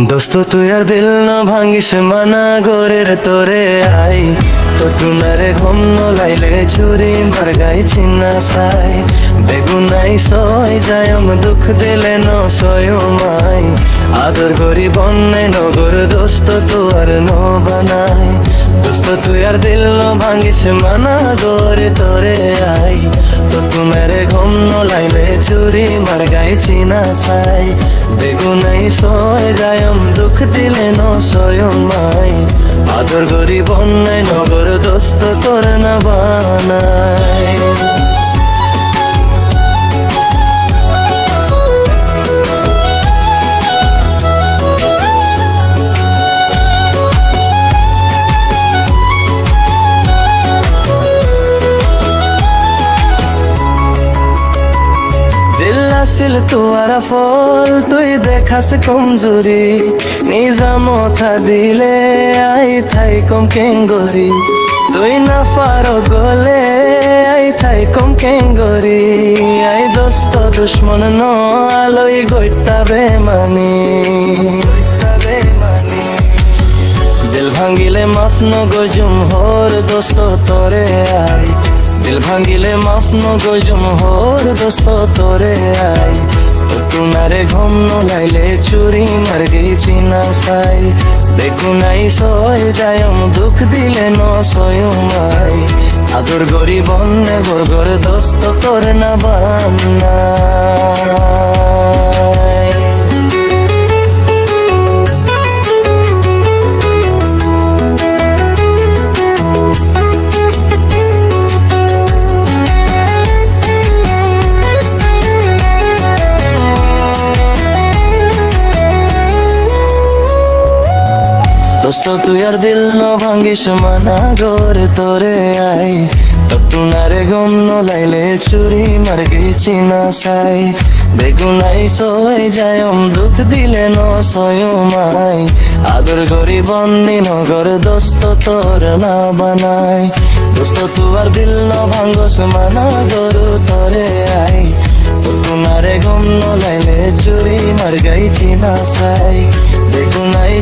দোস্ত তুই আর দিল না ভাঙ্গিস মানা গোরের তোরে আই তো টুনারে ঘুম লাইলে ছুরি মার গাই চিন্না সাই বেগুনাই সয় যায় দুঃখ দিলে ন সয় মাই আদর করি বন্যায় নগর দোস্ত তু আর ন বানাই দোস্ত তুই আর দিল না ভাঙ্গিস মানা গোরে তোরে আই তো টুনারে ঘুম লাইলে ছুরি মার গাই চিনা সাই বেগুনাই সয় যায় দুঃখ দিলে ন স্বয়ং মাই আদর করি বন্যায় নগর দোস্ত তোর না বানাই আসিল তোয়ারা ফল তুই দেখাস কমজোরি নিজা মথা দিলে আই থাই কম কেঙ্গরি তুই না পারো গলে আই থাই কম কেঙ্গরি আই দোস্ত দুশ্মন ন আলোই গইতা বেমানি দিল ভাঙ্গিলে মাফ ন গজুম হর দোস্ত তোরে আই দিল ভাঙ্গিলে মাফ ন গজুম হর দোস্ত তোরে আই টুনারে ঘুম লাইলে চুরি মার গেছি না সাই বেগুনাই সয় যায় দুঃখ দিলে ন সয়মাই আদর গরি বন্যে গর দোস্ত তোর না বান্নাই দোস্ত তুই আর দিল ন ভাঙ্গিস মানা গোরে তোরে আই টুনারে ঘুম লাইলে চুরি মার গেছি না সাই বেগুনাই সয় যায় দুঃখ দিলে ন সয়মাই আদর গরি বন্দি নগর দোস্ত তোর না বানাই দোস্ত তু আর দিল ন ভাঙ্গস মানা গরু তোরে আই টুনারে ঘুম লাইলে চুরি মার গেছি না সাই বেগুনাই